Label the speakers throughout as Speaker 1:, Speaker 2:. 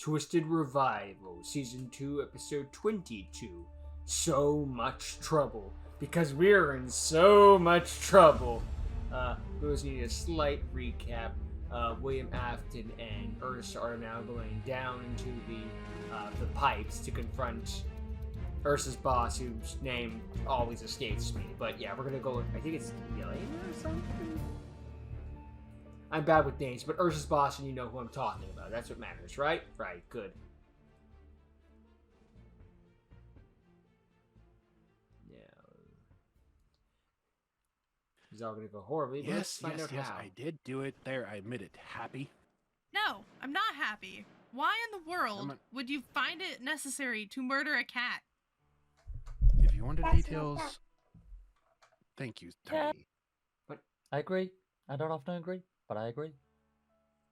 Speaker 1: Twisted Revival, Season 2, Episode 22. So much trouble. Because we're in so much trouble. Those need a slight recap. William Afton and Ursa are now going down into the pipes to confront Ursa's boss, whose name always escapes me. But yeah, we're gonna go with, I think it's Elaine or something? I'm bad with names, but Ursa's boss, and you know who I'm talking about. That's what matters, right? Right, good. Yeah. He's all gonna go horribly, but let's find out how.
Speaker 2: I did do it there. I admit it. Happy?
Speaker 3: No, I'm not happy. Why in the world would you find it necessary to murder a cat?
Speaker 2: If you wanted details, thank you, Tiny.
Speaker 1: But
Speaker 4: I agree. I don't often agree, but I agree.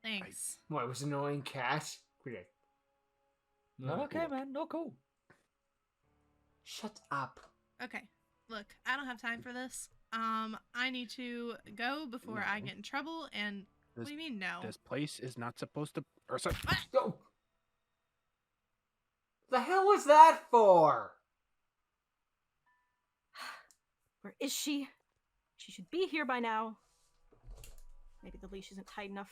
Speaker 3: Thanks.
Speaker 1: What, it was an annoying cat?
Speaker 4: Not okay, man. Not cool.
Speaker 1: Shut up.
Speaker 3: Okay, look, I don't have time for this. I need to go before I get in trouble, and what do you mean, no?
Speaker 2: This place is not supposed to... Ursa!
Speaker 1: Go! The hell was that for?
Speaker 5: Where is she? She should be here by now. Maybe the leash isn't tight enough.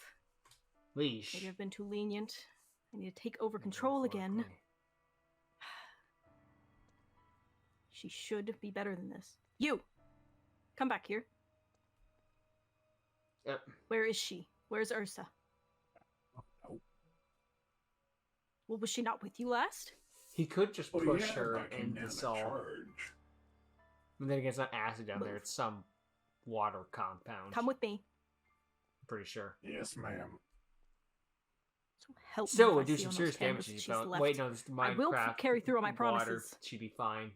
Speaker 1: Leash?
Speaker 5: Maybe I've been too lenient. I need to take over control again. She should be better than this. You! Come back here.
Speaker 1: Yep.
Speaker 5: Where is she? Where's Ursa?
Speaker 2: Oh.
Speaker 5: Well, was she not with you last?
Speaker 1: He could just push her and dissolve. And then again, it's not acid down there, it's some water compound.
Speaker 5: Come with me.
Speaker 1: Pretty sure.
Speaker 2: Yes, ma'am.
Speaker 5: So help
Speaker 1: Still,
Speaker 5: me
Speaker 1: would
Speaker 5: if I
Speaker 1: do
Speaker 5: see
Speaker 1: some
Speaker 5: on
Speaker 1: serious
Speaker 5: those
Speaker 1: damage
Speaker 5: canvases
Speaker 1: to
Speaker 5: she's
Speaker 1: you.
Speaker 5: left.
Speaker 1: Wait, no, this is Minecraft.
Speaker 5: I will carry through on my
Speaker 1: water.
Speaker 5: promises.
Speaker 1: She'd be fine.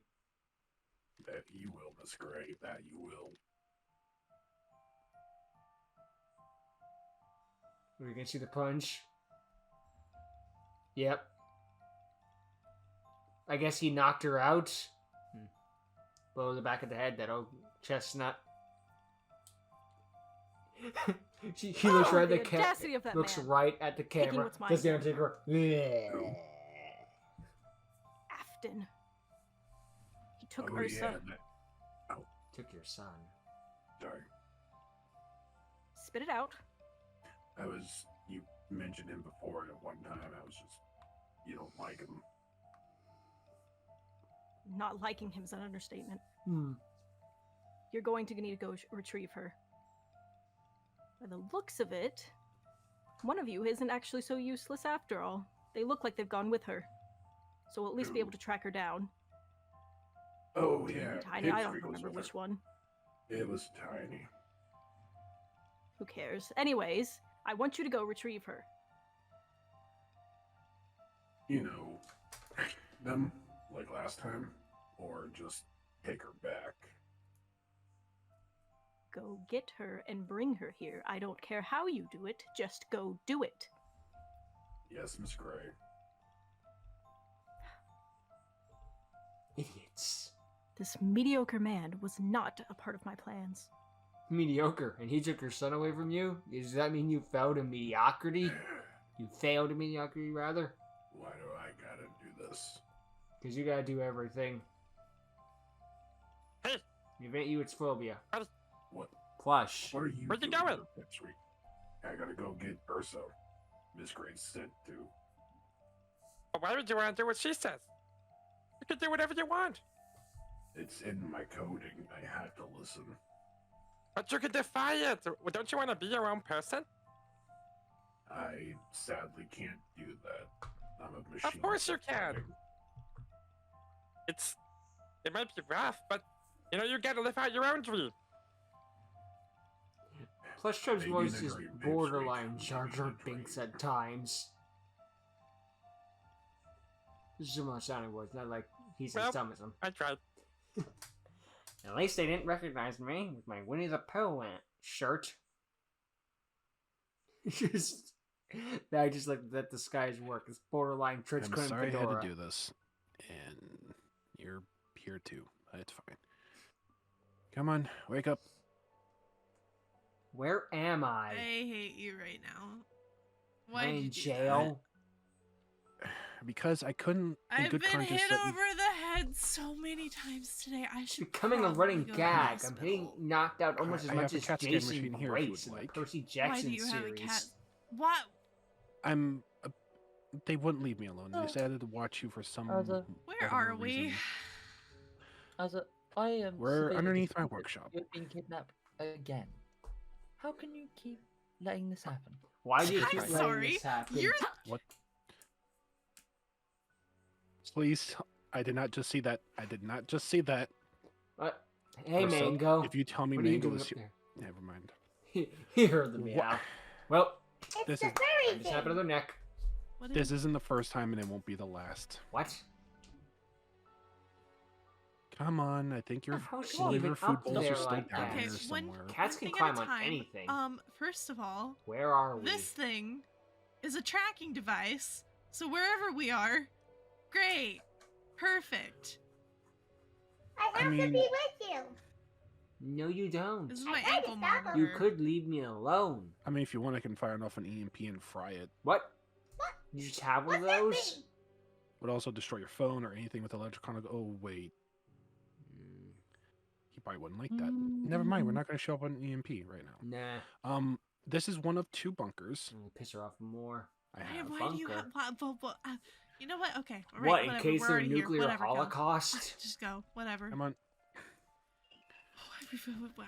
Speaker 2: That you will, Miss Gray. That you will.
Speaker 1: Are we gonna see the punch? Yep. I guess he knocked her out. Blow the back of the head, that old chestnut. He looks right at the camera. Looks right at the camera. Does the Undertaker?
Speaker 5: Afton. He took Ursa.
Speaker 2: Yeah,
Speaker 1: Took your son.
Speaker 2: sorry.
Speaker 5: Spit it out.
Speaker 2: You mentioned him before, and at one time I was just, you don't like him.
Speaker 5: Not liking him is an understatement.
Speaker 1: Hmm.
Speaker 5: You're going to need to go retrieve her. By the looks of it, one of you isn't actually so useless after all. They look like they've gone with her. So we'll at least be able to track her down.
Speaker 2: Oh, yeah.
Speaker 5: Tiny, I don't remember which one.
Speaker 2: It was Tiny.
Speaker 5: Who cares? Anyways, I want you to go retrieve her.
Speaker 2: You know, them, like last time, or just take her back.
Speaker 5: Go get her and bring her here. I don't care how you do it, just go do it.
Speaker 2: Yes, Miss Gray.
Speaker 1: Idiots.
Speaker 5: This mediocre man was not a part of my plans.
Speaker 1: Mediocre, and he took your son away from you? Does that mean you fell to mediocrity? You failed to mediocrity, rather?
Speaker 2: Why do I gotta do this?
Speaker 1: Because you gotta do everything.
Speaker 6: Hey!
Speaker 1: If it ain't you, it's phobia.
Speaker 2: What?
Speaker 1: Plush.
Speaker 2: What are you
Speaker 6: Where'd you
Speaker 2: doing
Speaker 6: going?
Speaker 2: next week? I gotta go get Ursa. Miss Gray's sent to.
Speaker 6: But why would you want to do what she says? You can do whatever you want.
Speaker 2: It's in my coding. I had to listen.
Speaker 6: But you can defy it. Don't you want to be your own person?
Speaker 2: I sadly can't do that. I'm a machine.
Speaker 6: Of course you can. It might be rough, but you know you gotta live out your own dream.
Speaker 1: Plush Chub's
Speaker 2: Maybe
Speaker 1: voice
Speaker 2: the
Speaker 1: is
Speaker 2: great
Speaker 1: borderline
Speaker 2: Biggs
Speaker 1: Jar Jar
Speaker 2: reach the
Speaker 1: Binks
Speaker 2: dream.
Speaker 1: at times. This is similar sounding voice, not like he's
Speaker 6: Well,
Speaker 1: some of them.
Speaker 6: I tried.
Speaker 1: At least they didn't recognize me with my Winnie the Pooh shirt. Just, I just like that disguise work. It's borderline Trench
Speaker 2: I'm
Speaker 1: Coat and
Speaker 2: sorry I
Speaker 1: fedora.
Speaker 2: had to do this. And you're here too. It's fine. Come on, wake up.
Speaker 1: Where am
Speaker 3: I
Speaker 1: I?
Speaker 3: hate you right now. Why
Speaker 1: I'm
Speaker 3: did
Speaker 1: in
Speaker 3: you do
Speaker 1: jail.
Speaker 2: because I couldn't. in
Speaker 3: I've
Speaker 2: good
Speaker 3: been
Speaker 2: conscience
Speaker 3: hit
Speaker 2: let you-
Speaker 3: over the head so many times today. I should
Speaker 1: Becoming a running
Speaker 3: probably go to the
Speaker 1: gag. I'm getting
Speaker 3: hospital.
Speaker 1: knocked out almost as
Speaker 2: I have
Speaker 1: much
Speaker 2: a
Speaker 1: as
Speaker 2: CAT scan
Speaker 1: Jason
Speaker 2: machine here if you
Speaker 1: Grace
Speaker 2: would
Speaker 1: in the
Speaker 2: like.
Speaker 1: Percy
Speaker 3: Why
Speaker 1: Jackson
Speaker 3: do you have a
Speaker 1: series.
Speaker 3: cat? What?
Speaker 2: I'm. They wouldn't leave me alone. They
Speaker 4: Oh.
Speaker 2: said I had to watch you for some.
Speaker 4: As a-
Speaker 3: Where
Speaker 2: whatever
Speaker 3: are we?
Speaker 2: reason.
Speaker 4: I am.
Speaker 2: We're
Speaker 4: severely
Speaker 2: underneath my
Speaker 4: disappointed
Speaker 2: workshop.
Speaker 4: You've been kidnapped again. How can you keep letting this happen?
Speaker 1: Why do you
Speaker 3: I'm
Speaker 1: keep letting
Speaker 3: sorry.
Speaker 1: this happen?
Speaker 3: You're
Speaker 2: What? Please, I did not just see that. I did not just see that.
Speaker 1: Hey,
Speaker 2: Or so-
Speaker 1: Mango.
Speaker 2: If you tell me
Speaker 1: What are you
Speaker 2: Mango
Speaker 1: doing
Speaker 2: is
Speaker 1: up
Speaker 2: here,
Speaker 1: there?
Speaker 2: never mind.
Speaker 1: He heard the meow. Well,
Speaker 2: This is
Speaker 1: I just happened to the neck.
Speaker 3: what
Speaker 2: this
Speaker 3: is
Speaker 2: isn't the first time, and it won't be the last.
Speaker 1: What?
Speaker 2: Come on, I think your
Speaker 1: How's she
Speaker 2: all of
Speaker 1: even
Speaker 2: your food
Speaker 1: up
Speaker 2: bowls
Speaker 1: there
Speaker 2: are still
Speaker 1: like
Speaker 2: down
Speaker 1: that?
Speaker 3: Okay,
Speaker 2: here
Speaker 3: one-
Speaker 2: somewhere.
Speaker 1: Cats
Speaker 3: one
Speaker 1: can
Speaker 3: thing at a
Speaker 1: climb on
Speaker 3: time.
Speaker 1: anything.
Speaker 3: First of all,
Speaker 1: Where are we?
Speaker 3: this thing is a tracking device. So wherever we are, great, perfect.
Speaker 7: I
Speaker 2: I
Speaker 7: have to
Speaker 2: mean-
Speaker 7: be with you.
Speaker 1: No, you don't.
Speaker 3: This is
Speaker 7: I
Speaker 3: my
Speaker 7: tried to
Speaker 3: ankle
Speaker 7: stop him.
Speaker 3: monitor.
Speaker 1: You could leave me alone.
Speaker 2: I mean, if you want, I can fire off an EMP and fry it.
Speaker 1: What? You just have one of
Speaker 7: What's that
Speaker 1: those?
Speaker 7: thing?
Speaker 2: Would also destroy your phone or anything with electronic. Oh wait, he probably wouldn't like that. Never mind. We're not going to show up on EMP right now.
Speaker 1: Nah.
Speaker 2: This is one of 2 bunkers.
Speaker 1: I'm gonna piss her off more.
Speaker 2: I
Speaker 3: Why,
Speaker 2: have.
Speaker 3: why do you
Speaker 1: bunker.
Speaker 3: have? You know what? Okay. All right,
Speaker 1: What, in
Speaker 3: whatever,
Speaker 1: case
Speaker 3: we're
Speaker 1: of a
Speaker 3: already here.
Speaker 1: nuclear
Speaker 3: Whatever, go.
Speaker 1: holocaust?
Speaker 3: Just go. Whatever.
Speaker 2: Come on.
Speaker 3: Wow.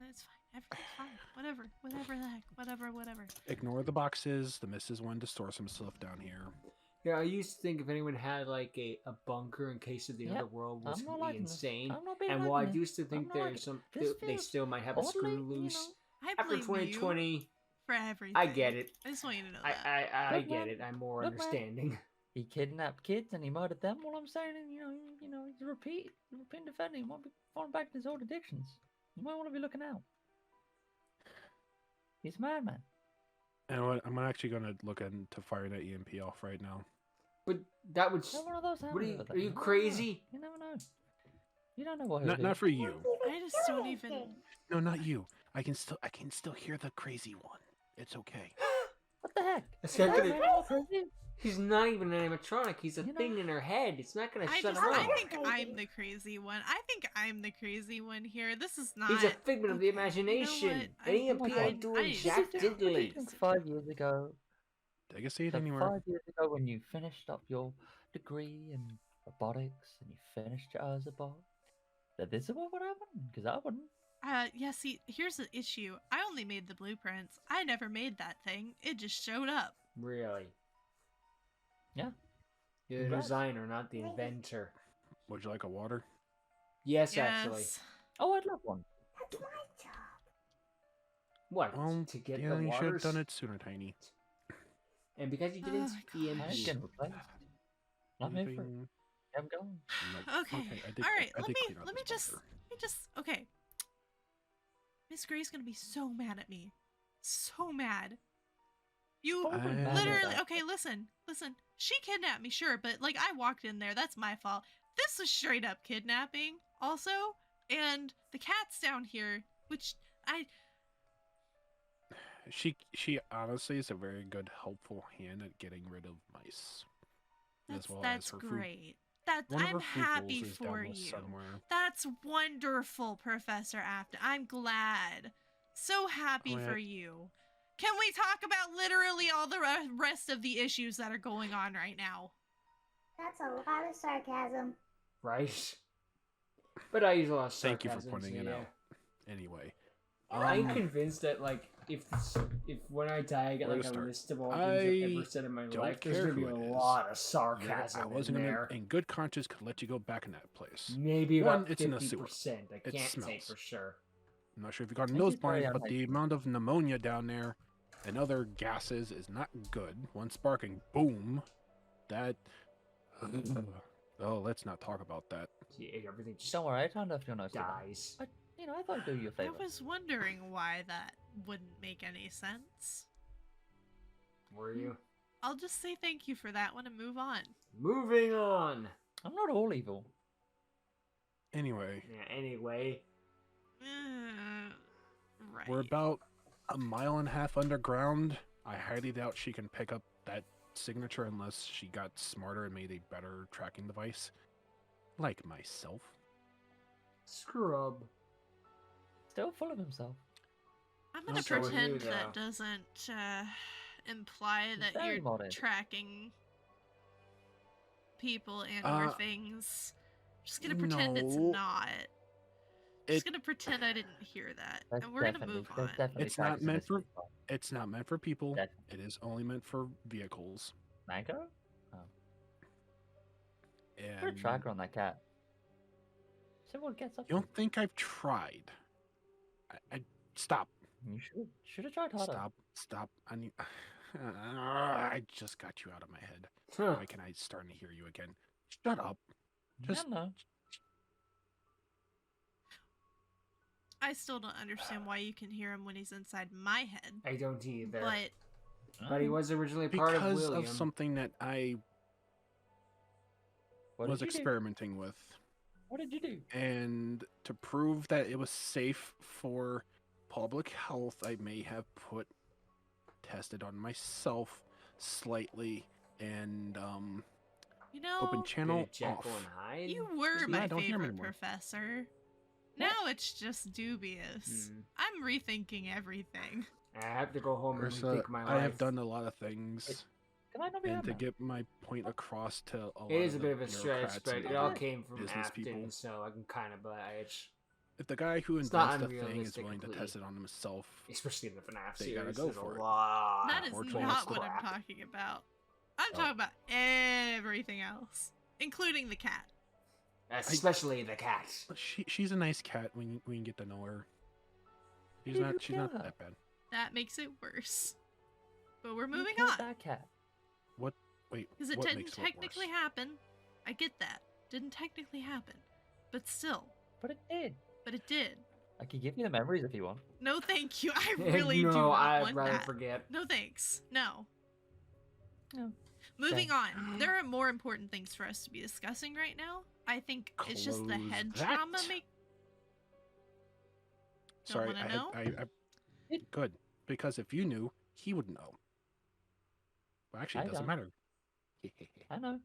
Speaker 3: That's fine. Everything's fine. Whatever. Whatever the heck. Whatever.
Speaker 2: Ignore the boxes. The missus wanted to store some stuff down here.
Speaker 1: Yeah, I used to think if anyone had like a bunker in case of the
Speaker 4: Yep,
Speaker 1: underworld was
Speaker 4: I'm not
Speaker 1: gonna be
Speaker 4: liking this.
Speaker 1: insane.
Speaker 4: I'm not being
Speaker 1: And while I
Speaker 4: liking this.
Speaker 1: used to think
Speaker 4: I'm not
Speaker 1: there's
Speaker 4: liking-
Speaker 1: some,
Speaker 4: This
Speaker 1: they
Speaker 4: feels
Speaker 1: still might have a
Speaker 4: oddly,
Speaker 1: screw
Speaker 4: you
Speaker 1: loose.
Speaker 4: know,
Speaker 3: I
Speaker 1: After
Speaker 3: blame
Speaker 1: 2020,
Speaker 3: you for everything.
Speaker 1: I get it.
Speaker 3: I just want you to know
Speaker 1: I
Speaker 3: that.
Speaker 1: I
Speaker 4: Look,
Speaker 1: get
Speaker 4: man.
Speaker 1: it. I'm more
Speaker 4: Look, man.
Speaker 1: understanding.
Speaker 4: He kidnapped kids and he murdered them. All I'm saying is, he's a repeat offender. He might be falling back to his old addictions. You might want to be looking out. He's a madman.
Speaker 2: And what? I'm actually going to look into firing that EMP off right now.
Speaker 1: But that would.
Speaker 4: Not one of those.
Speaker 1: What are you?
Speaker 4: houses
Speaker 1: Are you
Speaker 4: never know.
Speaker 1: crazy?
Speaker 4: You never know. You don't know what he'll
Speaker 2: Not
Speaker 4: do.
Speaker 2: for you.
Speaker 3: I just don't even.
Speaker 2: No, not you. I can still hear the crazy one. It's okay.
Speaker 4: What the heck?
Speaker 1: It's not
Speaker 4: Is
Speaker 1: gonna-
Speaker 4: that crazy?
Speaker 1: He's not even an animatronic. He's a
Speaker 4: You know-
Speaker 1: thing in her head. It's not gonna
Speaker 3: I
Speaker 1: shut
Speaker 3: just.
Speaker 1: him
Speaker 3: I
Speaker 1: up.
Speaker 3: think I'm the crazy one. I think I'm the crazy one here. This is not.
Speaker 1: He's a figment of the
Speaker 3: okay,
Speaker 1: imagination.
Speaker 3: You know what?
Speaker 1: An EMP
Speaker 4: I-
Speaker 1: ain't doing
Speaker 3: I-
Speaker 1: jack
Speaker 3: I-
Speaker 1: diddly.
Speaker 4: I think 5 years ago,
Speaker 2: I can see it
Speaker 4: so
Speaker 2: anywhere.
Speaker 4: 5 years ago when you finished up your degree in robotics and you finished your as a bot, that this is what would happen? Because I wouldn't.
Speaker 3: Yeah, see, here's the issue. I only made the blueprints. I never made that thing. It just showed up.
Speaker 1: Really?
Speaker 4: Yeah.
Speaker 1: You're the
Speaker 4: Congrats.
Speaker 1: designer, not the inventor.
Speaker 2: Would you like a water?
Speaker 1: Yes, actually.
Speaker 3: Yes.
Speaker 4: Oh, I'd love one.
Speaker 7: That's my job.
Speaker 1: What? To get
Speaker 2: yeah,
Speaker 1: the
Speaker 2: you should have
Speaker 1: waters?
Speaker 2: done it sooner, Tiny.
Speaker 1: And because you
Speaker 3: Oh
Speaker 1: didn't
Speaker 3: my
Speaker 1: EMP.
Speaker 4: I ain't getting replaced. I'm here for it.
Speaker 2: Anything-
Speaker 4: I'm going.
Speaker 2: Nope.
Speaker 3: Okay.
Speaker 2: I did,
Speaker 3: All right.
Speaker 2: I
Speaker 3: Let
Speaker 2: did
Speaker 3: me
Speaker 2: clean out
Speaker 3: let me
Speaker 2: this
Speaker 3: just
Speaker 2: bunker.
Speaker 3: okay. Miss Gray's gonna be so mad at me. So mad. You
Speaker 4: I wouldn't
Speaker 2: I-
Speaker 4: matter
Speaker 3: literally
Speaker 4: that.
Speaker 3: okay, listen. She kidnapped me, sure, but like I walked in there, that's my fault. This was straight up kidnapping, also. And the cat's down here, which
Speaker 2: She honestly is a very good, helpful hand at getting rid of mice. As well as
Speaker 3: that's
Speaker 2: her food.
Speaker 3: great. That
Speaker 2: One of
Speaker 3: I'm
Speaker 2: her food
Speaker 3: happy
Speaker 2: bowls is
Speaker 3: for
Speaker 2: down
Speaker 3: you.
Speaker 2: somewhere.
Speaker 3: That's wonderful, Professor Afton. I'm glad. So happy
Speaker 2: Glad.
Speaker 3: for you. Can we talk about literally all the rest of the issues that are going on right now?
Speaker 7: That's a lot of sarcasm.
Speaker 1: Right? But I use a lot of
Speaker 2: Thank you for
Speaker 1: sarcasm,
Speaker 2: pointing
Speaker 1: so
Speaker 2: it
Speaker 1: yeah.
Speaker 2: out. Anyway,
Speaker 1: I'm convinced that like if when I die I get
Speaker 2: Where
Speaker 1: like
Speaker 2: to
Speaker 1: a
Speaker 2: start?
Speaker 1: list of all the things I've
Speaker 2: I
Speaker 1: ever said in my
Speaker 2: don't
Speaker 1: life, there's
Speaker 2: care
Speaker 1: gonna be
Speaker 2: who
Speaker 1: a
Speaker 2: it is.
Speaker 1: lot of
Speaker 2: I
Speaker 1: sarcasm
Speaker 2: wasn't
Speaker 1: in
Speaker 2: gonna,
Speaker 1: there.
Speaker 2: in good conscience, could let you go back in that place.
Speaker 1: Maybe
Speaker 2: One,
Speaker 1: about
Speaker 2: it's in a sewer.
Speaker 1: 50%. I
Speaker 2: It
Speaker 1: can't say
Speaker 2: smells.
Speaker 1: for sure.
Speaker 2: I'm not sure if you got a
Speaker 4: This
Speaker 2: nose
Speaker 4: is very
Speaker 2: blind, but the
Speaker 4: unhygienic.
Speaker 2: amount of pneumonia down there and other gases is not good. One sparking, boom. That. Oh, let's not talk about that.
Speaker 1: Yeah, everything just
Speaker 4: Don't worry, I turned off your nose.
Speaker 1: dies.
Speaker 4: I thought I'd do you a
Speaker 3: I
Speaker 4: favor.
Speaker 3: was wondering why that wouldn't make any sense.
Speaker 1: Were you?
Speaker 3: I'll just say thank you for that one and move on.
Speaker 1: Moving on.
Speaker 4: I'm not all evil.
Speaker 2: Anyway,
Speaker 1: Yeah, anyway.
Speaker 3: Right.
Speaker 2: we're about a mile and a half underground. I highly doubt she can pick up that signature unless she got smarter and made a better tracking device. Like myself.
Speaker 1: Scrub.
Speaker 4: Still full of himself.
Speaker 3: I'm gonna
Speaker 1: So are you,
Speaker 3: pretend
Speaker 1: though.
Speaker 3: that doesn't imply
Speaker 4: He's
Speaker 3: that
Speaker 4: very
Speaker 3: you're
Speaker 4: modern.
Speaker 3: tracking people and or things. Just gonna pretend it's
Speaker 2: no.
Speaker 3: not. Just gonna pretend I didn't hear that,
Speaker 4: That's
Speaker 3: and we're gonna move on.
Speaker 4: definitely
Speaker 2: It's not
Speaker 4: practicing
Speaker 2: meant
Speaker 4: this
Speaker 2: for-
Speaker 4: before.
Speaker 2: It's not meant for people.
Speaker 4: That-
Speaker 2: It is only meant for vehicles.
Speaker 4: Mango?
Speaker 2: And
Speaker 4: Put a tracker on that cat. See what it gets up
Speaker 2: you
Speaker 4: to.
Speaker 2: don't think I've tried? I stop.
Speaker 4: You should have tried harder.
Speaker 2: Stop. I need. I just got you out of my head.
Speaker 1: Huh.
Speaker 2: Why can I start to hear you again? Shut up. Just
Speaker 4: No.
Speaker 3: I still don't understand why you can hear him when he's inside my head,
Speaker 1: I don't either.
Speaker 3: but
Speaker 1: he was originally part of
Speaker 2: because
Speaker 1: William.
Speaker 2: of something that I
Speaker 4: What
Speaker 2: was
Speaker 4: did you do?
Speaker 2: experimenting with.
Speaker 4: What did you do?
Speaker 2: And to prove that it was safe for public health, I may have tested on myself slightly and
Speaker 3: you know,
Speaker 2: open channel
Speaker 1: Did Jekyll
Speaker 2: off.
Speaker 1: and Hyde?
Speaker 3: you were
Speaker 2: Yeah,
Speaker 3: my
Speaker 2: I don't hear him
Speaker 3: favorite
Speaker 2: anymore.
Speaker 3: professor. Now it's just dubious.
Speaker 1: Hmm.
Speaker 3: I'm rethinking everything.
Speaker 1: I have to go home and
Speaker 2: Ursa,
Speaker 1: rethink my life.
Speaker 2: I have done a lot of things,
Speaker 4: Can I not be
Speaker 2: and to
Speaker 4: having
Speaker 2: get my point across to a lot
Speaker 1: It is
Speaker 2: of
Speaker 1: a
Speaker 2: the
Speaker 1: bit of a stretch,
Speaker 2: bureaucrats
Speaker 1: but
Speaker 2: and
Speaker 1: it all
Speaker 2: other
Speaker 1: came from
Speaker 2: business
Speaker 1: Afton,
Speaker 2: people.
Speaker 1: so I can kind of budge.
Speaker 2: If the guy who
Speaker 1: It's not
Speaker 2: invents the thing is
Speaker 1: unrealistic
Speaker 2: willing to
Speaker 1: completely.
Speaker 2: test it on himself,
Speaker 1: Especially in the FNAF
Speaker 2: They
Speaker 1: series.
Speaker 2: gotta go
Speaker 1: there's
Speaker 2: for
Speaker 1: a
Speaker 2: it.
Speaker 1: lot
Speaker 3: That is
Speaker 1: of
Speaker 2: unfortunately,
Speaker 3: not
Speaker 2: it's
Speaker 3: what I'm
Speaker 1: crap.
Speaker 3: talking about. I'm
Speaker 4: Oh.
Speaker 3: talking about everything else, including the cat.
Speaker 1: Especially the cat.
Speaker 2: she's a nice cat when you get to know her. She's
Speaker 4: Did
Speaker 2: not
Speaker 4: you
Speaker 2: she's not
Speaker 4: kill her?
Speaker 2: that bad.
Speaker 3: That makes it worse. But we're
Speaker 4: You
Speaker 3: moving
Speaker 4: killed
Speaker 3: on.
Speaker 4: that cat.
Speaker 2: Wait,
Speaker 3: Because it
Speaker 2: what
Speaker 3: didn't
Speaker 2: makes it
Speaker 3: technically
Speaker 2: worse?
Speaker 3: happen. I get that. Didn't technically happen. But still.
Speaker 4: But it did.
Speaker 3: But it did.
Speaker 4: I can give you the memories if you want.
Speaker 3: No thank you. I really do
Speaker 1: no,
Speaker 3: not
Speaker 1: I'd
Speaker 3: want
Speaker 1: rather
Speaker 3: that.
Speaker 1: forget.
Speaker 3: No thanks. No.
Speaker 4: No.
Speaker 3: Moving
Speaker 4: Okay.
Speaker 3: on. There are more important things for us to be discussing right now. I think it's just the
Speaker 2: Close
Speaker 3: head
Speaker 2: that.
Speaker 3: trauma make.
Speaker 2: Sorry,
Speaker 3: wanna know?
Speaker 2: I good, because if you knew, he would know. Well, actually,
Speaker 4: I
Speaker 2: it doesn't
Speaker 4: don't.
Speaker 2: matter.
Speaker 4: I know.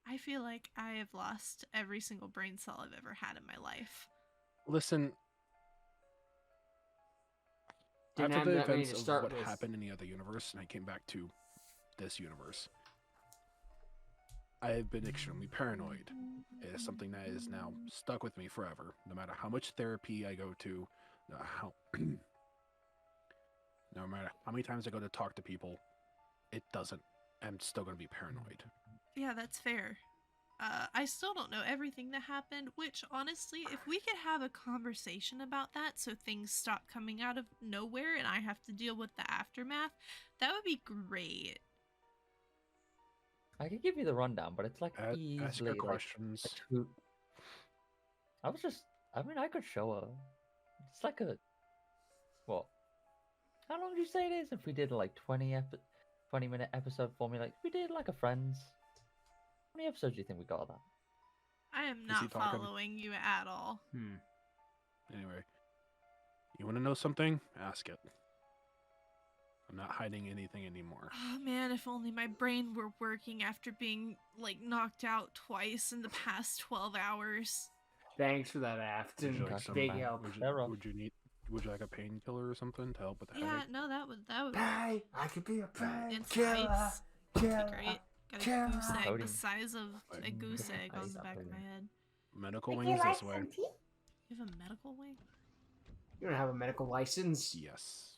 Speaker 3: I feel like I have lost every single brain cell I've ever had in my life.
Speaker 2: Listen,
Speaker 1: Didn't
Speaker 2: after
Speaker 1: have
Speaker 2: the
Speaker 1: that many
Speaker 2: events
Speaker 1: to
Speaker 2: of
Speaker 1: start
Speaker 2: what
Speaker 1: with.
Speaker 2: happened in the other universe, and I came back to this universe, I have been extremely paranoid. It is something that is now stuck with me forever. No matter how much therapy I go to, no matter how many times I go to talk to people, it doesn't. I'm still going to be paranoid.
Speaker 3: Yeah, that's fair. I still don't know everything that happened, which honestly, if we could have a conversation about that so things stop coming out of nowhere and I have to deal with the aftermath, that would be great.
Speaker 4: I could give you the rundown, but it's like
Speaker 2: Ask
Speaker 4: easily
Speaker 2: her
Speaker 4: like
Speaker 2: questions.
Speaker 4: a two. I mean, I could show her. It's like a. What? How long do you say it is if we did like 20-minute episode for me? Like, if we did like a Friends. How many episodes do you think we got of that?
Speaker 3: I am
Speaker 2: he
Speaker 3: not
Speaker 2: talking?
Speaker 3: following you at all.
Speaker 2: Anyway, you want to know something? Ask it. I'm not hiding anything anymore.
Speaker 3: Oh man, if only my brain were working after being like knocked out twice in the past 12 hours.
Speaker 1: Thanks for that,
Speaker 2: Would
Speaker 1: Afton.
Speaker 2: you like
Speaker 4: Got
Speaker 2: some?
Speaker 1: Big
Speaker 4: back.
Speaker 1: help.
Speaker 2: Would you like a painkiller or something to help with the
Speaker 3: Yeah,
Speaker 2: headache?
Speaker 3: no, that would
Speaker 1: Pay. I could be a pay.
Speaker 3: and
Speaker 1: Killer.
Speaker 3: spice. That'd be
Speaker 1: Killer.
Speaker 3: great. Got a
Speaker 1: Killer.
Speaker 3: goose egg the
Speaker 4: Coding.
Speaker 3: size of a
Speaker 2: Like-
Speaker 3: goose egg on
Speaker 4: Nice,
Speaker 3: the back of my
Speaker 4: brilliant.
Speaker 3: head.
Speaker 2: Medical
Speaker 7: Would you
Speaker 2: wings
Speaker 7: like
Speaker 2: this way.
Speaker 7: some tea?
Speaker 3: You have a medical wing?
Speaker 1: You don't have a medical license.
Speaker 2: Yes.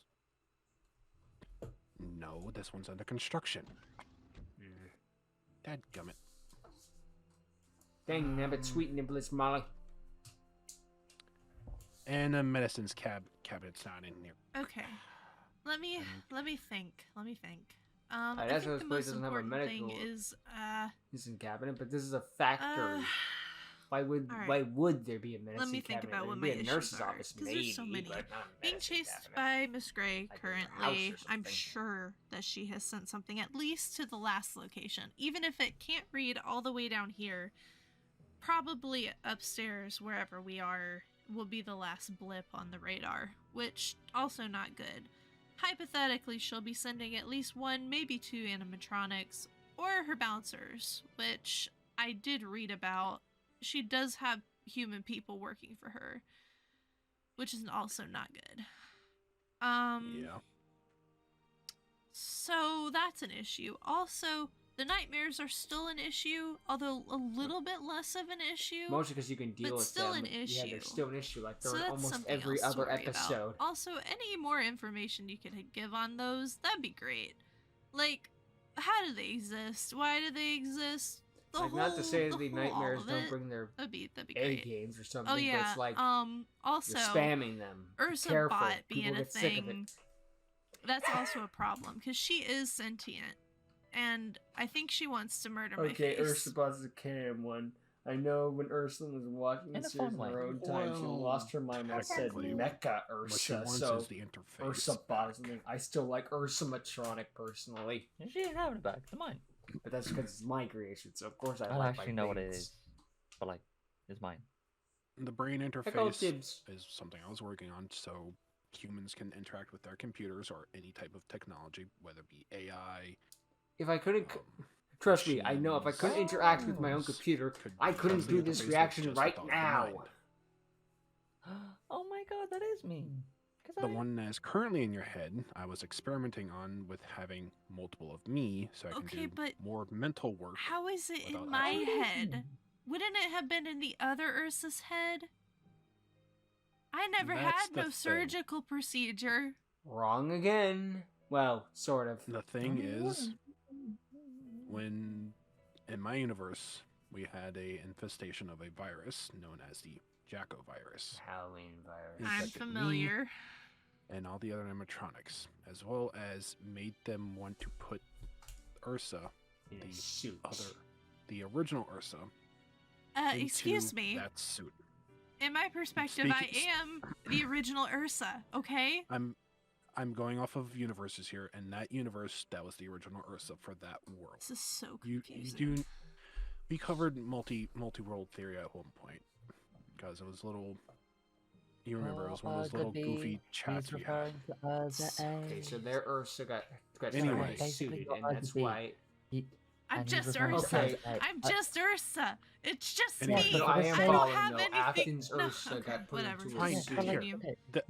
Speaker 2: No, this one's under construction. Dadgummit.
Speaker 1: Dang nabbit, sweet nibblets, Molly.
Speaker 2: And the medicines cabinet's not in here.
Speaker 3: Okay. Let me think. Let me think. I
Speaker 1: that's
Speaker 3: think
Speaker 1: why
Speaker 3: the
Speaker 1: this place
Speaker 3: most
Speaker 1: doesn't have a
Speaker 3: important thing
Speaker 1: medical-
Speaker 3: is
Speaker 1: This is a cabinet, but this is a factory. Why would
Speaker 3: alright.
Speaker 1: why would there be a medicine
Speaker 3: me think
Speaker 1: cabinet?
Speaker 3: about what
Speaker 1: There'd be
Speaker 3: my
Speaker 1: a
Speaker 3: issues
Speaker 1: nurse's
Speaker 3: are,
Speaker 1: office,
Speaker 3: 'cause
Speaker 1: maybe,
Speaker 3: there's so many.
Speaker 1: but not a
Speaker 3: being
Speaker 1: medicine
Speaker 3: chased
Speaker 1: cabinet.
Speaker 3: by Miss Gray
Speaker 1: Like in her house
Speaker 3: currently.
Speaker 1: or
Speaker 3: I'm
Speaker 1: something.
Speaker 3: sure that she has sent something at least to the last location, even if it can't read all the way down here. Probably upstairs, wherever we are, will be the last blip on the radar, which also not good. hypothetically, she'll be sending at least one, maybe two animatronics, or her bouncers, which I did read about. She does have human people working for her, which is also not good.
Speaker 2: Yeah.
Speaker 3: So that's an issue. Also, the nightmares are still an issue, although a little bit less of an issue.
Speaker 1: Mostly because you can deal
Speaker 3: But
Speaker 1: with
Speaker 3: still
Speaker 1: them.
Speaker 3: an
Speaker 1: Yeah,
Speaker 3: issue.
Speaker 1: they're still an issue. Like they're
Speaker 3: So
Speaker 1: in
Speaker 3: that's
Speaker 1: almost
Speaker 3: something
Speaker 1: every
Speaker 3: else to
Speaker 1: other
Speaker 3: worry about.
Speaker 1: episode.
Speaker 3: Also, any more information you could give on those, that'd be great. Like, how do they exist? Why do they exist?
Speaker 1: Like, not to say that the
Speaker 3: whole
Speaker 1: nightmares
Speaker 3: all of
Speaker 1: don't
Speaker 3: it.
Speaker 1: bring their
Speaker 3: That'd be
Speaker 1: A
Speaker 3: great.
Speaker 1: games or something,
Speaker 3: Oh yeah.
Speaker 1: but it's like
Speaker 3: Also,
Speaker 1: you're spamming them. Be
Speaker 3: Ursa
Speaker 1: careful.
Speaker 3: Bot
Speaker 1: People
Speaker 3: being a
Speaker 1: get sick of it.
Speaker 3: thing. That's also a problem because she is sentient, and I think she wants to murder my
Speaker 1: Okay,
Speaker 3: face.
Speaker 1: Ursa Bot's a Cam one. I know when Ursula was watching
Speaker 4: In
Speaker 1: the
Speaker 4: a
Speaker 1: series
Speaker 4: fun
Speaker 1: in
Speaker 4: way.
Speaker 1: her own time, she
Speaker 2: Well,
Speaker 1: lost her mind and said
Speaker 2: technically,
Speaker 1: Mecha
Speaker 2: What she
Speaker 1: Ursa.
Speaker 2: wants
Speaker 1: So
Speaker 2: is the interface.
Speaker 1: Ursa Bot is something. I still like Ursa Matronic personally,
Speaker 4: And she ain't having it back. It's mine.
Speaker 1: but that's because it's my creation. So of course I
Speaker 4: I don't
Speaker 1: like
Speaker 4: actually
Speaker 1: my
Speaker 4: know what it
Speaker 1: things.
Speaker 4: is, but like, it's mine.
Speaker 2: The brain
Speaker 1: I call it
Speaker 2: interface
Speaker 1: dibs.
Speaker 2: is something I was working on, so humans can interact with their computers or any type of technology, whether it be AI.
Speaker 1: If I couldn't,
Speaker 2: um,
Speaker 1: trust me, I know if I couldn't interact with my own
Speaker 4: Oh,
Speaker 1: computer,
Speaker 2: could
Speaker 1: I couldn't
Speaker 2: because the
Speaker 1: do this
Speaker 2: interface was
Speaker 1: reaction
Speaker 2: just a
Speaker 1: right
Speaker 2: thought of the
Speaker 1: now.
Speaker 2: mind.
Speaker 4: Oh my god, that is me.
Speaker 2: The one that is currently in your head, I was experimenting on with having multiple of me, so I can
Speaker 3: Okay,
Speaker 2: do
Speaker 3: but
Speaker 2: more mental work.
Speaker 3: How is it
Speaker 2: without
Speaker 3: in my
Speaker 2: actually-
Speaker 3: head? Wouldn't it have been in the other Ursa's head? I never
Speaker 2: That's
Speaker 3: had
Speaker 2: the
Speaker 3: no
Speaker 2: thing.
Speaker 3: surgical procedure.
Speaker 1: Wrong again. Well, sort of.
Speaker 2: The thing is, when in my universe we had a infestation of a virus known as the Jacko virus,
Speaker 1: Halloween virus.
Speaker 3: I'm
Speaker 2: infected me.
Speaker 3: familiar.
Speaker 2: And all the other animatronics, as well as made them want to put Ursa,
Speaker 1: In a
Speaker 2: the
Speaker 1: suit.
Speaker 2: the original Ursa,
Speaker 3: Excuse
Speaker 2: into
Speaker 3: me.
Speaker 2: that suit.
Speaker 3: In my perspective, I
Speaker 2: Speaking-
Speaker 3: am the original Ursa, okay?
Speaker 2: I'm going off of universes here, and that universe that was the original Ursa for that world.
Speaker 3: This is so
Speaker 2: You
Speaker 3: confusing.
Speaker 2: we covered multi-world theory at one point because it was little. You remember it was one of those little goofy chats we had.
Speaker 1: Okay, so their Ursa got
Speaker 2: Anyway.
Speaker 1: suited, and that's why.
Speaker 3: I'm just
Speaker 1: to
Speaker 3: Ursa.
Speaker 1: Okay.
Speaker 3: I'm just Ursa. It's just
Speaker 2: Anyway.
Speaker 3: me.
Speaker 1: No, I am
Speaker 3: I don't
Speaker 1: following
Speaker 3: have
Speaker 1: though.
Speaker 3: anything.
Speaker 1: Afton's
Speaker 3: No,
Speaker 1: Ursa
Speaker 3: okay,
Speaker 1: got put
Speaker 3: whatever.
Speaker 1: into
Speaker 2: Fine,
Speaker 1: a
Speaker 3: Just
Speaker 1: suit.
Speaker 3: continue.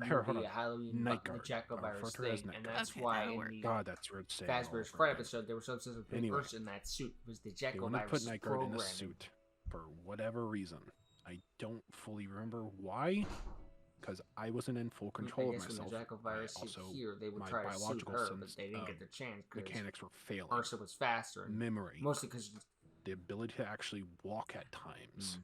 Speaker 2: Here, hold
Speaker 1: The
Speaker 2: on.
Speaker 1: Halloween
Speaker 2: Night
Speaker 1: the
Speaker 2: Guard.
Speaker 1: Jacko
Speaker 2: I'll
Speaker 1: virus
Speaker 2: refer to her as
Speaker 1: thing,
Speaker 2: Night
Speaker 1: and
Speaker 2: Guard.
Speaker 1: that's
Speaker 3: Okay,
Speaker 1: why
Speaker 3: that'll
Speaker 1: in
Speaker 3: work.
Speaker 1: the
Speaker 2: God, that's weird saying. all
Speaker 1: Fazbear's
Speaker 2: over
Speaker 1: Fright
Speaker 2: again.
Speaker 1: episode, there was some sense of
Speaker 2: Anyway.
Speaker 1: Ursa in that suit. It was the
Speaker 2: They
Speaker 1: Jacko
Speaker 2: want to put
Speaker 1: virus
Speaker 2: Night Guard in a
Speaker 1: programming.
Speaker 2: suit for whatever reason. I don't fully remember why, because I wasn't in full control
Speaker 1: I
Speaker 2: of
Speaker 1: guess when
Speaker 2: myself.
Speaker 1: the Jacko virus hit
Speaker 2: also,
Speaker 1: here, they would
Speaker 2: my
Speaker 1: try to suit
Speaker 2: biological
Speaker 1: her, but
Speaker 2: sense
Speaker 1: they didn't
Speaker 2: of
Speaker 1: get their chance because
Speaker 2: mechanics were failing.
Speaker 1: Ursa was faster, and
Speaker 2: Memory,
Speaker 1: mostly because
Speaker 2: the ability to actually walk at times,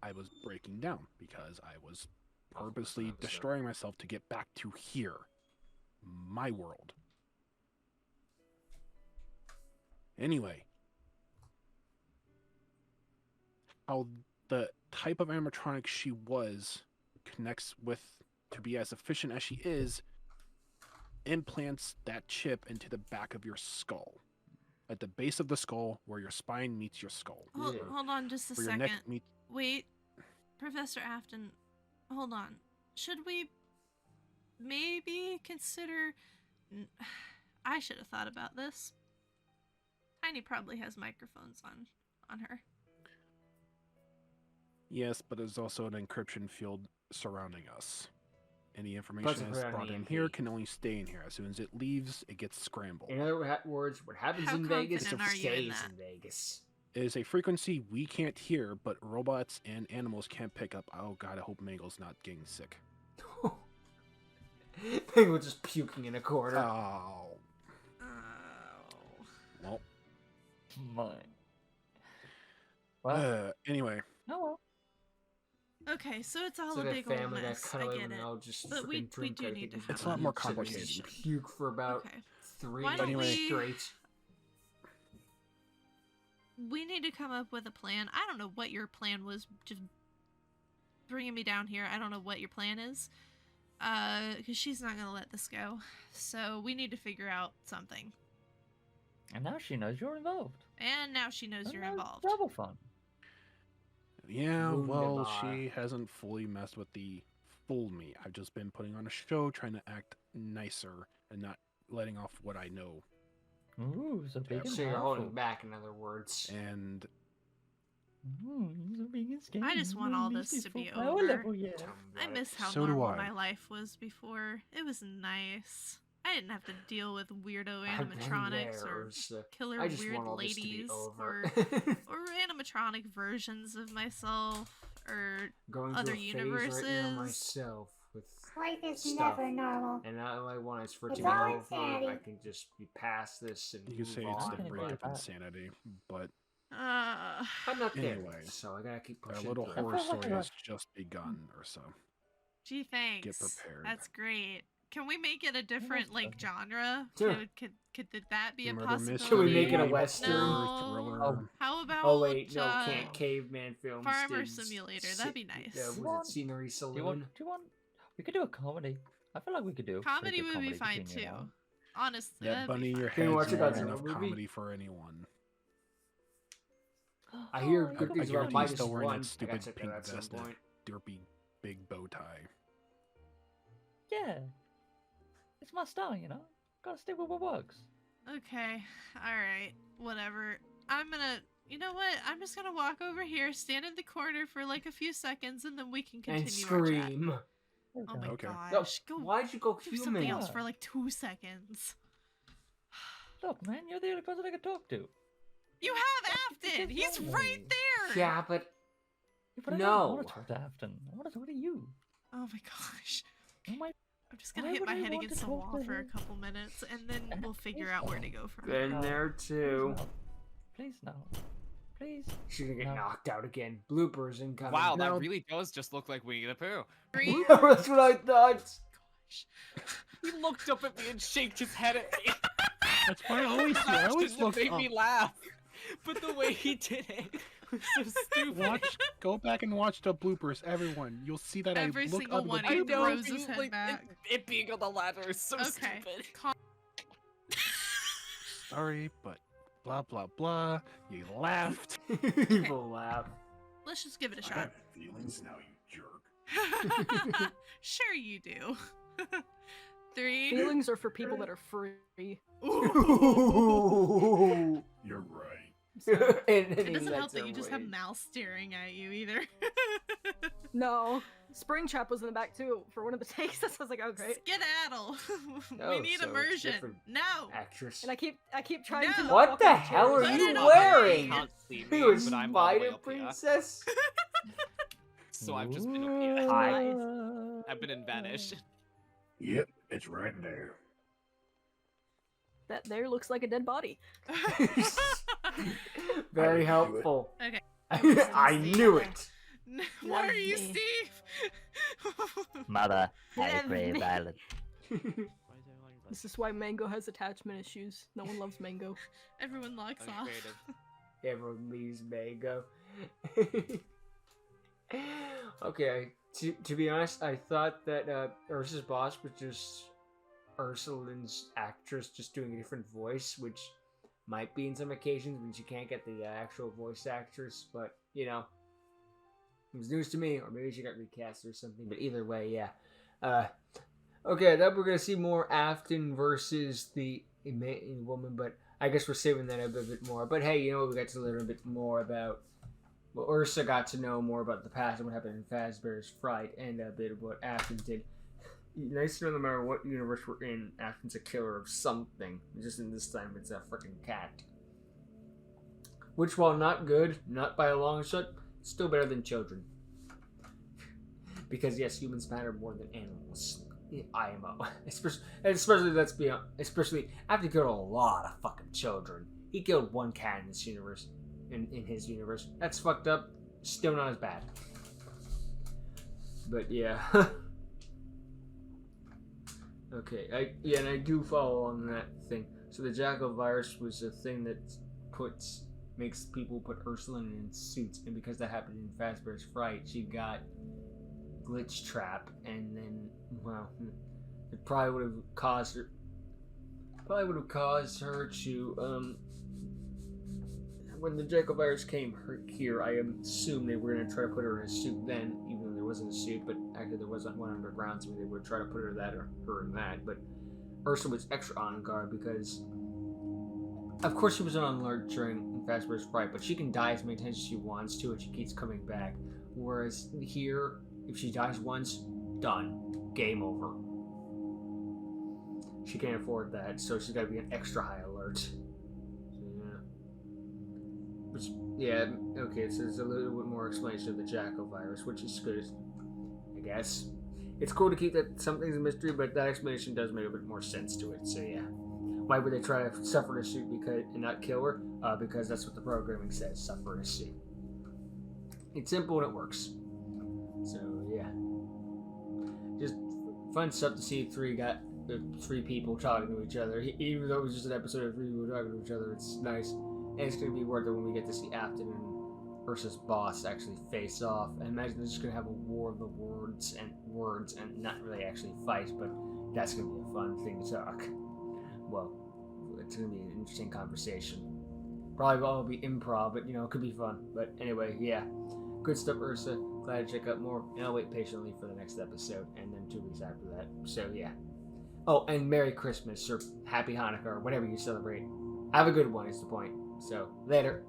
Speaker 2: I was breaking down because I was purposely
Speaker 1: episode.
Speaker 2: destroying myself to get back to here, my world. Anyway, how the type of animatronic she was connects with to be as efficient as she is, implants that chip into the back of your skull, at the base of the skull where your spine meets your skull,
Speaker 3: Hold,
Speaker 1: Yeah.
Speaker 3: hold on just a
Speaker 2: where your
Speaker 3: second.
Speaker 2: neck meets.
Speaker 3: Wait, Professor Afton, hold on. Should we maybe consider... I should have thought about this. Tiny probably has microphones on her.
Speaker 2: Yes, but there's also an encryption field surrounding us. Any
Speaker 1: Plus
Speaker 2: information
Speaker 1: if
Speaker 2: that's
Speaker 1: we're on
Speaker 2: brought in
Speaker 1: EMP.
Speaker 2: here can only stay in here. As soon as it leaves, it gets scrambled.
Speaker 1: in other words, what happens
Speaker 3: How
Speaker 1: in Vegas
Speaker 3: confident are you in
Speaker 1: stays
Speaker 3: that?
Speaker 1: in Vegas.
Speaker 2: It is a frequency we can't hear, but robots and animals can't pick up. Oh god, I hope Mango's not getting sick.
Speaker 1: People just puking in a corner.
Speaker 2: Oh.
Speaker 3: Oh.
Speaker 2: Well,
Speaker 4: Mine. Well,
Speaker 2: anyway,
Speaker 4: no. Well.
Speaker 3: Okay, so it's all
Speaker 1: So
Speaker 3: a
Speaker 1: that
Speaker 3: big old
Speaker 1: family got
Speaker 3: mess.
Speaker 1: cut
Speaker 3: I
Speaker 1: away
Speaker 3: get
Speaker 1: when
Speaker 3: it.
Speaker 1: they all just
Speaker 3: But we
Speaker 1: freaking drink
Speaker 3: do need
Speaker 1: everything
Speaker 3: to
Speaker 1: and
Speaker 3: have
Speaker 2: It's a lot more
Speaker 1: so they
Speaker 2: complicated.
Speaker 1: just puke for about
Speaker 3: Okay.
Speaker 1: 3
Speaker 3: Why don't
Speaker 1: days
Speaker 2: we-
Speaker 1: straight.
Speaker 3: We need to come up with a plan. I don't know what your plan was, just bringing me down here. I don't know what your plan is. Because she's not going to let this go. So we need to figure out something.
Speaker 4: And now she knows you're involved.
Speaker 3: And now she knows
Speaker 4: And
Speaker 3: you're
Speaker 4: now it's
Speaker 3: involved.
Speaker 4: Double fun.
Speaker 2: yeah, well,
Speaker 1: Wunderbar.
Speaker 2: she hasn't fully messed with the full me. I've just been putting on a show, trying to act nicer and not letting off what I know.
Speaker 4: Ooh, so big and
Speaker 1: So you're holding
Speaker 4: powerful.
Speaker 1: back, in other words.
Speaker 2: And
Speaker 4: Ooh, so big and scary.
Speaker 3: I just want
Speaker 4: You
Speaker 3: all
Speaker 4: haven't
Speaker 3: this
Speaker 4: reached
Speaker 3: to
Speaker 4: his
Speaker 3: be
Speaker 4: full power
Speaker 3: over.
Speaker 4: level yet.
Speaker 1: Tell me
Speaker 3: I
Speaker 1: about
Speaker 3: miss
Speaker 1: it.
Speaker 3: how
Speaker 2: So do
Speaker 3: normal
Speaker 2: I.
Speaker 3: my life was before. It was nice. I didn't have to deal with weirdo
Speaker 1: I've been
Speaker 3: animatronics
Speaker 1: there,
Speaker 3: or
Speaker 1: Ursa.
Speaker 3: killer
Speaker 1: I just
Speaker 3: weird
Speaker 1: want all this to be
Speaker 3: ladies
Speaker 1: over.
Speaker 3: or animatronic versions of myself or
Speaker 1: Going
Speaker 3: other
Speaker 1: through a phase right now
Speaker 3: universes.
Speaker 1: myself with
Speaker 7: Life is
Speaker 1: stuff.
Speaker 7: never normal.
Speaker 1: And all I want is for it
Speaker 7: It's
Speaker 1: to be
Speaker 7: all
Speaker 1: over.
Speaker 7: insanity.
Speaker 1: I can just be past this and
Speaker 2: you can
Speaker 1: move
Speaker 2: say it's
Speaker 1: on.
Speaker 2: the
Speaker 4: can
Speaker 2: brink
Speaker 4: agree
Speaker 2: of
Speaker 4: with that.
Speaker 2: insanity, but
Speaker 1: I'm not there,
Speaker 2: Anyway,
Speaker 1: so I gotta keep
Speaker 2: our
Speaker 1: pushing
Speaker 2: little
Speaker 1: through.
Speaker 2: horror
Speaker 4: feel like
Speaker 2: story
Speaker 4: I-
Speaker 2: has just begun, or so.
Speaker 3: Gee, thanks.
Speaker 2: prepared.
Speaker 3: That's great. Can we make it a different like
Speaker 4: so.
Speaker 3: genre?
Speaker 1: Sure.
Speaker 3: Could that be a
Speaker 2: Murder
Speaker 3: possibility?
Speaker 2: mystery,
Speaker 1: Should we make it a Western?
Speaker 3: No.
Speaker 2: thriller.
Speaker 3: How about
Speaker 1: Oh wait, no, can't
Speaker 3: uh,
Speaker 1: caveman films.
Speaker 3: Farmer
Speaker 1: did
Speaker 3: Simulator,
Speaker 1: si-
Speaker 3: that'd be nice.
Speaker 1: was
Speaker 4: Want-
Speaker 1: it Scenery
Speaker 4: Do
Speaker 1: Saloon?
Speaker 4: you want? We could do a comedy. I feel like we could do a pretty
Speaker 3: comedy
Speaker 4: good
Speaker 3: would be
Speaker 4: comedy
Speaker 3: fine
Speaker 4: between you
Speaker 3: too.
Speaker 4: and
Speaker 3: Honestly,
Speaker 2: That
Speaker 3: that'd
Speaker 2: bunny,
Speaker 3: be
Speaker 2: your
Speaker 3: fine.
Speaker 1: Can we watch
Speaker 2: head's
Speaker 1: a
Speaker 2: not
Speaker 1: Godzilla
Speaker 2: enough
Speaker 1: movie?
Speaker 2: comedy for anyone.
Speaker 1: I hear
Speaker 4: Oh,
Speaker 1: good
Speaker 2: I
Speaker 1: things
Speaker 2: guarantee
Speaker 1: about
Speaker 2: he's
Speaker 1: Midas
Speaker 2: still wearing
Speaker 1: One.
Speaker 2: that
Speaker 1: I
Speaker 2: stupid
Speaker 1: gotta check that
Speaker 2: pink
Speaker 1: out at some
Speaker 2: vest and
Speaker 1: point.
Speaker 2: derpy big bow tie.
Speaker 4: Yeah. It's my style, you know? Gotta stick with what works.
Speaker 3: Okay, alright, whatever. You know what? I'm just gonna walk over here, stand in the corner for like a few seconds, and then we can continue
Speaker 1: And
Speaker 3: our chat.
Speaker 1: scream.
Speaker 3: Oh my
Speaker 2: Okay.
Speaker 1: No,
Speaker 3: gosh, go
Speaker 1: why'd you go
Speaker 3: do something
Speaker 1: human?
Speaker 3: else for like 2 seconds.
Speaker 4: Look, man, you're the only person I can talk to.
Speaker 3: You have Afton! He's right there!
Speaker 1: Yeah, but
Speaker 4: Yeah, but I
Speaker 1: No.
Speaker 4: don't want to talk to Afton. I want to talk to you.
Speaker 3: Oh my gosh.
Speaker 4: Oh my...
Speaker 3: I'm just gonna
Speaker 4: Why
Speaker 3: hit
Speaker 4: would
Speaker 3: my
Speaker 4: I
Speaker 3: head
Speaker 4: want
Speaker 3: against
Speaker 4: to
Speaker 3: the
Speaker 4: talk
Speaker 3: wall
Speaker 4: to
Speaker 3: for a
Speaker 4: him?
Speaker 3: couple minutes, and then we'll figure out where to go from
Speaker 1: been
Speaker 3: there.
Speaker 1: there too.
Speaker 4: Please no. Please.
Speaker 1: She's gonna get
Speaker 4: No.
Speaker 1: knocked out again. Bloopers incoming.
Speaker 8: Wow,
Speaker 2: No.
Speaker 8: that really does just look like Winnie the Pooh.
Speaker 3: Three.
Speaker 1: That's what I thought.
Speaker 3: Gosh.
Speaker 8: He looked up at me and shaked his head at me.
Speaker 2: That's why I always
Speaker 8: That
Speaker 2: look
Speaker 8: made
Speaker 2: up.
Speaker 8: me laugh. But the way he did it was so stupid.
Speaker 2: Go back and watch the bloopers, everyone. You'll see that
Speaker 3: Every
Speaker 2: I look
Speaker 3: single
Speaker 2: up
Speaker 3: one
Speaker 2: the
Speaker 3: he
Speaker 8: I
Speaker 2: bloopers.
Speaker 8: know,
Speaker 3: throws
Speaker 8: but
Speaker 3: his
Speaker 8: you,
Speaker 3: head
Speaker 8: like,
Speaker 3: back.
Speaker 8: it being on the ladder is so
Speaker 3: Okay.
Speaker 8: stupid.
Speaker 2: Sorry, but blah blah blah. You laughed.
Speaker 1: Evil laugh.
Speaker 3: Let's just give it a
Speaker 9: I
Speaker 3: shot.
Speaker 9: have feelings now, you jerk.
Speaker 3: Sure you do. 3.
Speaker 5: Feelings are for people that are free.
Speaker 3: Ooh.
Speaker 9: You're right.
Speaker 3: It doesn't help that you just have mouse staring at you either.
Speaker 5: No, Springtrap was in the back too for one of the takes. So I was like, oh great.
Speaker 3: Skedaddle.
Speaker 1: Oh,
Speaker 3: We need
Speaker 1: so it's
Speaker 3: immersion.
Speaker 1: different.
Speaker 3: No.
Speaker 1: Actress.
Speaker 5: And I keep trying to.
Speaker 3: No.
Speaker 5: not
Speaker 1: What
Speaker 5: walk
Speaker 1: the
Speaker 5: on
Speaker 1: hell are
Speaker 5: chairs.
Speaker 3: Put
Speaker 1: you
Speaker 3: it away.
Speaker 1: wearing?
Speaker 8: Can't see
Speaker 1: You a
Speaker 8: me, but I'm all the way
Speaker 1: spider
Speaker 8: up here.
Speaker 1: princess?
Speaker 8: So I've just been up here.
Speaker 1: Hi.
Speaker 8: I've been in Vanish.
Speaker 9: Yep, it's right there.
Speaker 5: That there looks like a dead body.
Speaker 1: Very
Speaker 9: I
Speaker 1: helpful.
Speaker 3: Okay.
Speaker 1: I knew it.
Speaker 3: What are you,
Speaker 5: Lovely.
Speaker 3: Steve?
Speaker 4: Mother,
Speaker 5: Love me.
Speaker 4: Island.
Speaker 5: This is why Mango has attachment issues. No one loves Mango.
Speaker 3: Everyone locks off.
Speaker 8: Uncreative.
Speaker 1: Everyone leaves Mango. Okay, to be honest, I thought that Ursa's boss was just Ursulin's actress just doing a different voice, which might be in some occasions when she can't get the actual voice actress, but, you know, it was news to me, or maybe she got recast or something, but either way, yeah. Okay, I thought we were going to see more Afton versus the woman, but I guess we're saving that a bit more. But hey, you know what, we got to learn a bit more about, well, Ursa got to know more about the past and what happened in Fazbear's Fright, and a bit of what Afton did. Nice to know no matter what universe we're in, Afton's a killer of something. Just in this time, it's a freaking cat. Which, while not good, not by a long shot, still better than children. Because yes, humans matter more than animals. IMO. Especially, let's be honest, especially after he killed a lot of fucking children. He killed one cat in this universe. In his universe. That's fucked up. Still not as bad. But yeah. Okay, and I do follow on that thing. So the Jackal virus was a thing that makes people put Ursulin in suits, and because that happened in Fazbear's Fright, she got glitch trap, and then, well, it probably would have caused her to when the Jackal virus came here, I assume they were going to try to put her in a suit then, even though there wasn't a suit, but actually there wasn't one underground, so they would try to put her in that, but Ursa was extra on guard because, of course, she was on alert during Fazbear's fight, but she can die as many times as she wants to, and she keeps coming back. Whereas here, if she dies once, done, game over. She can't afford that, so she's got to be an extra high alert. Yeah. Which, yeah, okay, so there's a little bit more explanation of the Jackal virus, which is good, I guess. It's cool to keep that something's a mystery, but that explanation does make a bit more sense to it, so yeah. Why would they try to suffer to suit and not kill her? Because that's what the programming says, suffer to suit. It's simple and it works. So, yeah. Just fun stuff to see three people talking to each other. Even though it was just an episode of three people talking to each other, it's nice. And it's going to be worth it when we get to see Afton and Ursa's boss actually face off. I imagine they're just going to have a war of the words and not really actually fight, but that's going to be a fun thing to talk. Well, it's going to be an interesting conversation. Probably will all be improv, but, it could be fun. But anyway, yeah. Good stuff, Ursa. Glad to check out more. And I'll wait patiently for the next episode, and then 2 weeks after that. So, yeah. Oh, and Merry Christmas, or Happy Hanukkah, or whatever you celebrate. Have a good one, is the point. So, later.